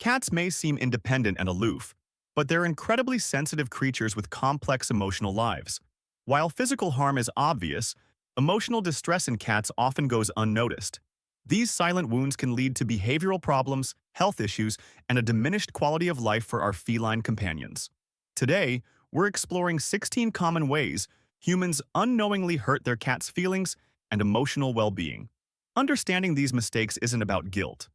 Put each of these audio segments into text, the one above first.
Cats may seem independent and aloof, but they're incredibly sensitive creatures with complex emotional lives. While physical harm is obvious, emotional distress in cats often goes unnoticed. These silent wounds can lead to behavioral problems, health issues, and a diminished quality of life for our feline companions. Today, we're exploring 16 common ways humans unknowingly hurt their cats' feelings and emotional well-being. Understanding these mistakes isn't about guilt.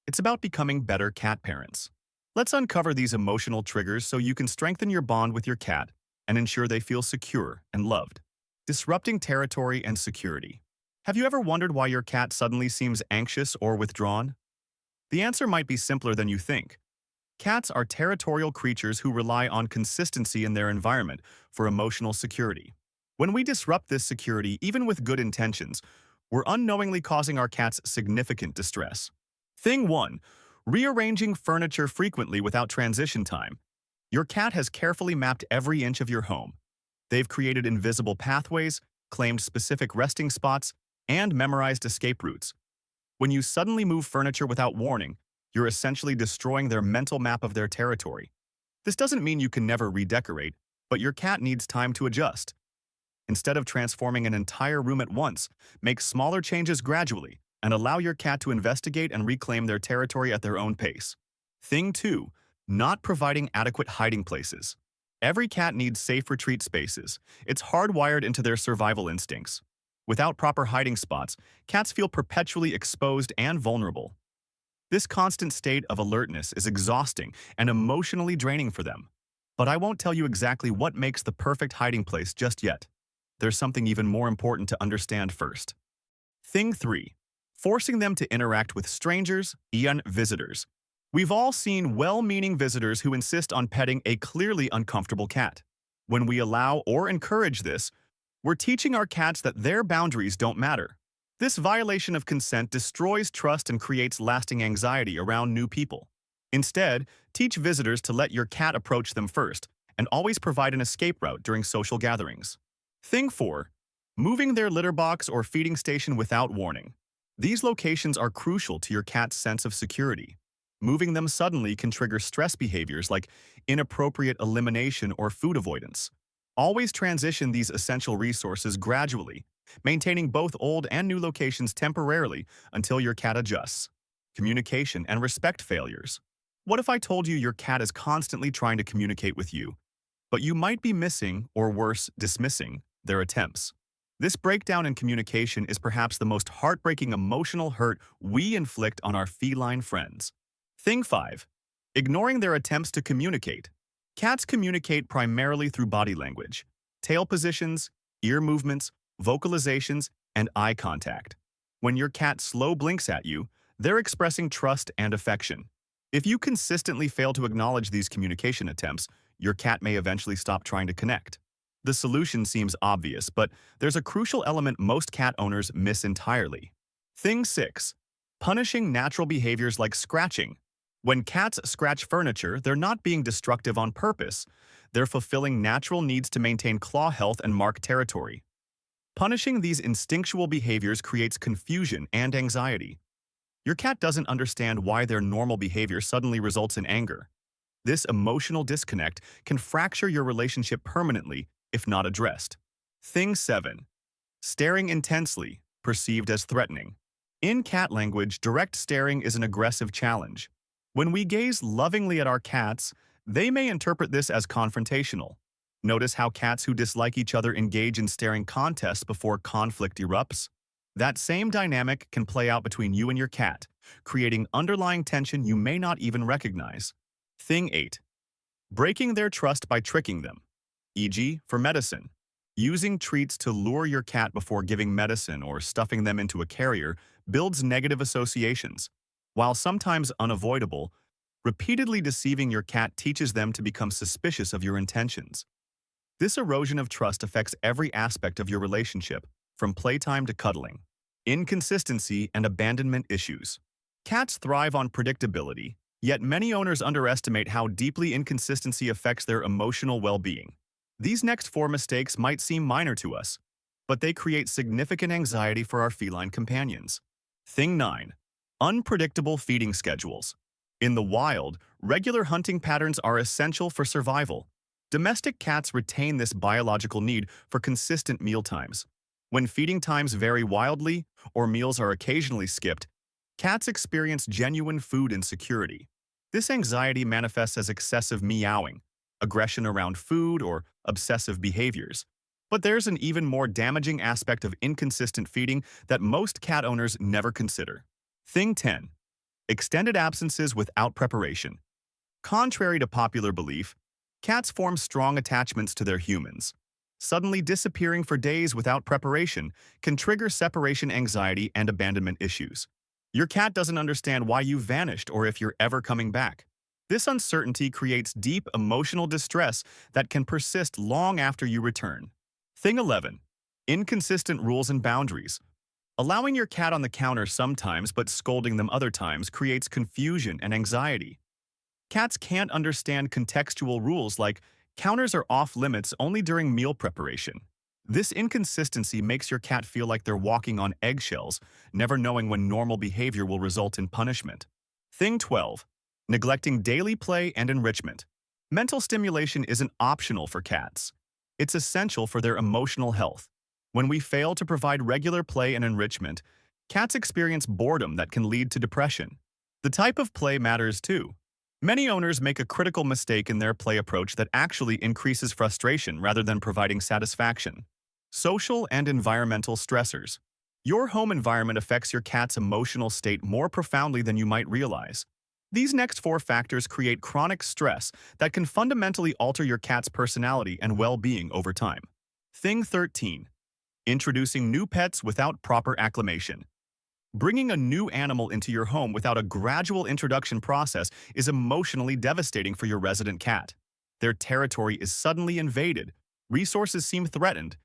It's about becoming better cat parents. Let's uncover these emotional triggers so you can strengthen your bond with your cat and ensure they feel secure and loved. Disrupting territory and security. Have you ever wondered why your cat suddenly seems anxious or withdrawn? The answer might be simpler than you think. Cats are territorial creatures who rely on consistency in their environment for emotional security. When we disrupt this security, even with good intentions, we're unknowingly causing our cats significant distress. Thing 1. Rearranging furniture frequently without transition time. Your cat has carefully mapped every inch of your home. They've created invisible pathways, claimed specific resting spots, and memorized escape routes. When you suddenly move furniture without warning, you're essentially destroying their mental map of their territory. This doesn't mean you can never redecorate, but your cat needs time to adjust. Instead of transforming an entire room at once, make smaller changes gradually and allow your cat to investigate and reclaim their territory at their own pace. Thing 2. Not providing adequate hiding places. Every cat needs safe retreat spaces. It's hardwired into their survival instincts. Without proper hiding spots, cats feel perpetually exposed and vulnerable. This constant state of alertness is exhausting and emotionally draining for them. But I won't tell you exactly what makes the perfect hiding place just yet. There's something even more important to understand first. Thing 3. Forcing them to interact with strangers and visitors. We've all seen well-meaning visitors who insist on petting a clearly uncomfortable cat. When we allow or encourage this, we're teaching our cats that their boundaries don't matter. This violation of consent destroys trust and creates lasting anxiety around new people. Instead, teach visitors to let your cat approach them first and always provide an escape route during social gatherings. Thing 4. Moving their litter box or feeding station without warning. These locations are crucial to your cat's sense of security. Moving them suddenly can trigger stress behaviors like inappropriate elimination or food avoidance. Always transition these essential resources gradually, maintaining both old and new locations temporarily until your cat adjusts. Communication and respect failures. What if I told you your cat is constantly trying to communicate with you, but you might be missing, or worse, dismissing, their attempts? This breakdown in communication is perhaps the most heartbreaking emotional hurt we inflict on our feline friends. Thing 5. Ignoring their attempts to communicate. Cats communicate primarily through body language, tail positions, ear movements, vocalizations, and eye contact. When your cat slow blinks at you, they're expressing trust and affection. If you consistently fail to acknowledge these communication attempts, your cat may eventually stop trying to connect. The solution seems obvious, but there's a crucial element most cat owners miss entirely. Thing 6. Punishing natural behaviors like scratching. When cats scratch furniture, they're not being destructive on purpose. They're fulfilling natural needs to maintain claw health and mark territory. Punishing these instinctual behaviors creates confusion and anxiety. Your cat doesn't understand why their normal behavior suddenly results in anger. This emotional disconnect can fracture your relationship permanently if not addressed. Thing 7. Staring intensely, perceived as threatening. In cat language, direct staring is an aggressive challenge. When we gaze lovingly at our cats, they may interpret this as confrontational. Notice how cats who dislike each other engage in staring contests before conflict erupts? That same dynamic can play out between you and your cat, creating underlying tension you may not even recognize. Thing 8. Breaking their trust by tricking them, e.g., for medicine. Using treats to lure your cat before giving medicine or stuffing them into a carrier builds negative associations. While sometimes unavoidable, repeatedly deceiving your cat teaches them to become suspicious of your intentions. This erosion of trust affects every aspect of your relationship, from playtime to cuddling. Inconsistency and abandonment issues. Cats thrive on predictability, yet many owners underestimate how deeply inconsistency affects their emotional well-being. These next 4 mistakes might seem minor to us, but they create significant anxiety for our feline companions. Thing 9. Unpredictable feeding schedules. In the wild, regular hunting patterns are essential for survival. Domestic cats retain this biological need for consistent meal times. When feeding times vary wildly or meals are occasionally skipped, cats experience genuine food insecurity. This anxiety manifests as excessive meowing, aggression around food, or obsessive behaviors. But there's an even more damaging aspect of inconsistent feeding that most cat owners never consider. Thing 10. Extended absences without preparation. Contrary to popular belief, cats form strong attachments to their humans. Suddenly disappearing for days without preparation can trigger separation anxiety and abandonment issues. Your cat doesn't understand why you vanished or if you're ever coming back. This uncertainty creates deep emotional distress that can persist long after you return. Thing 11. Inconsistent rules and boundaries. Allowing your cat on the counter sometimes but scolding them other times creates confusion and anxiety. Cats can't understand contextual rules like counters are off limits only during meal preparation. This inconsistency makes your cat feel like they're walking on eggshells, never knowing when normal behavior will result in punishment. Thing 12. Neglecting daily play and enrichment. Mental stimulation isn't optional for cats. It's essential for their emotional health. When we fail to provide regular play and enrichment, cats experience boredom that can lead to depression. The type of play matters too. Many owners make a critical mistake in their play approach that actually increases frustration rather than providing satisfaction. Social and environmental stressors. Your home environment affects your cat's emotional state more profoundly than you might realize. These next four factors create chronic stress that can fundamentally alter your cat's personality and well-being over time. Thing 13. Introducing new pets without proper acclimation. Bringing a new animal into your home without a gradual introduction process is emotionally devastating for your resident cat. Their territory is suddenly invaded, resources seem threatened,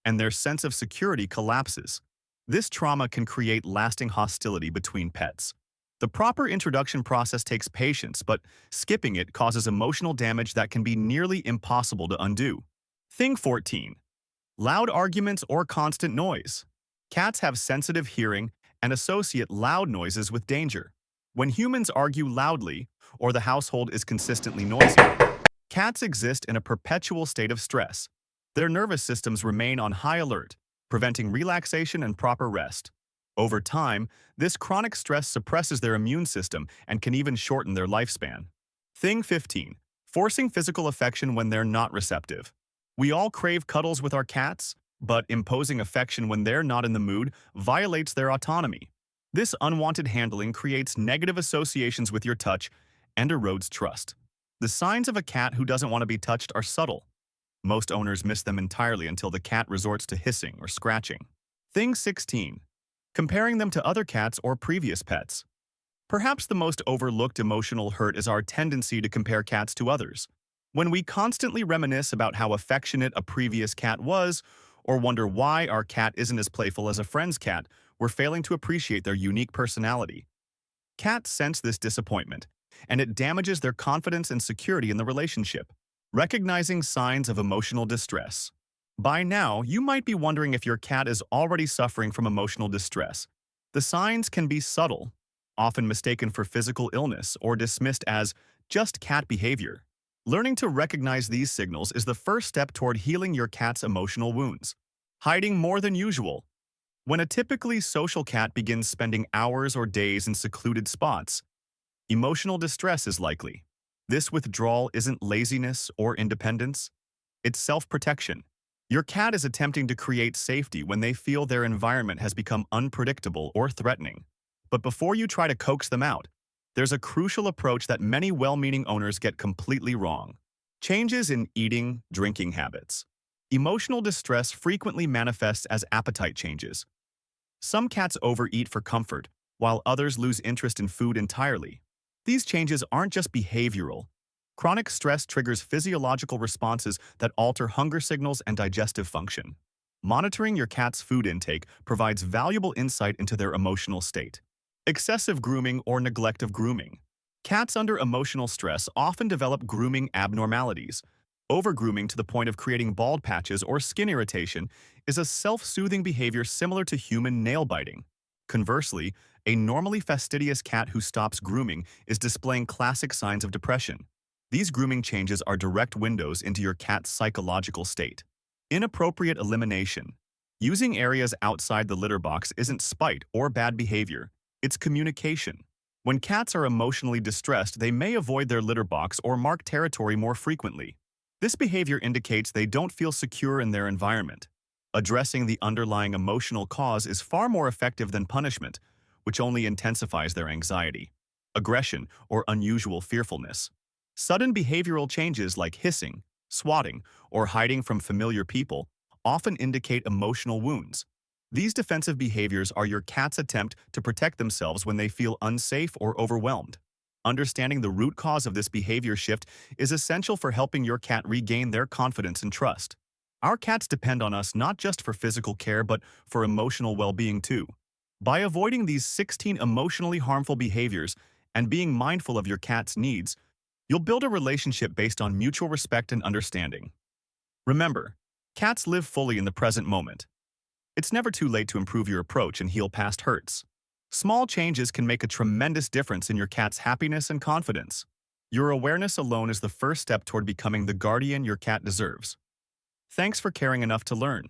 and their sense of security collapses. This trauma can create lasting hostility between pets. The proper introduction process takes patience, but skipping it causes emotional damage that can be nearly impossible to undo. Thing 14. Loud arguments or constant noise. Cats have sensitive hearing and associate loud noises with danger. When humans argue loudly, or the household is consistently noisy, cats exist in a perpetual state of stress. Their nervous systems remain on high alert, preventing relaxation and proper rest. Over time, this chronic stress suppresses their immune system and can even shorten their lifespan. Thing 15. Forcing physical affection when they're not receptive. We all crave cuddles with our cats, but imposing affection when they're not in the mood violates their autonomy. This unwanted handling creates negative associations with your touch and erodes trust. The signs of a cat who doesn't want to be touched are subtle. Most owners miss them entirely until the cat resorts to hissing or scratching. Thing 16. Comparing them to other cats or previous pets. Perhaps the most overlooked emotional hurt is our tendency to compare cats to others. When we constantly reminisce about how affectionate a previous cat was, or wonder why our cat isn't as playful as a friend's cat, we're failing to appreciate their unique personality. Cats sense this disappointment, and it damages their confidence and security in the relationship. Recognizing signs of emotional distress. By now, you might be wondering if your cat is already suffering from emotional distress. The signs can be subtle, often mistaken for physical illness or dismissed as just cat behavior. Learning to recognize these signals is the first step toward healing your cat's emotional wounds. Hiding more than usual. When a typically social cat begins spending hours or days in secluded spots, emotional distress is likely. This withdrawal isn't laziness or independence, it's self-protection. Your cat is attempting to create safety when they feel their environment has become unpredictable or threatening. But before you try to coax them out, there's a crucial approach that many well-meaning owners get completely wrong. Changes in eating, drinking habits. Emotional distress frequently manifests as appetite changes. Some cats overeat for comfort, while others lose interest in food entirely. These changes aren't just behavioral. Chronic stress triggers physiological responses that alter hunger signals and digestive function. Monitoring your cat's food intake provides valuable insight into their emotional state. Excessive grooming or neglect of grooming. Cats under emotional stress often develop grooming abnormalities. Overgrooming to the point of creating bald patches or skin irritation is a self-soothing behavior similar to human nail biting. Conversely, A normally fastidious cat who stops grooming is displaying classic signs of depression. These grooming changes are direct windows into your cat's psychological state. Inappropriate elimination. Using areas outside the litter box isn't spite or bad behavior, it's communication. When cats are emotionally distressed, they may avoid their litter box or mark territory more frequently. This behavior indicates they don't feel secure in their environment. Addressing the underlying emotional cause is far more effective than punishment, which only intensifies their anxiety, aggression, or unusual fearfulness. Sudden behavioral changes like hissing, swatting, or hiding from familiar people often indicate emotional wounds. These defensive behaviors are your cat's attempt to protect themselves when they feel unsafe or overwhelmed. Understanding the root cause of this behavior shift is essential for helping your cat regain their confidence and trust. Our cats depend on us not just for physical care but for emotional well-being too. By avoiding these 16 emotionally harmful behaviors and being mindful of your cat's needs, you'll build a relationship based on mutual respect and understanding. Remember, cats live fully in the present moment. It's never too late to improve your approach and heal past hurts. Small changes can make a tremendous difference in your cat's happiness and confidence. Your awareness alone is the first step toward becoming the guardian your cat deserves. Thanks for caring enough to learn.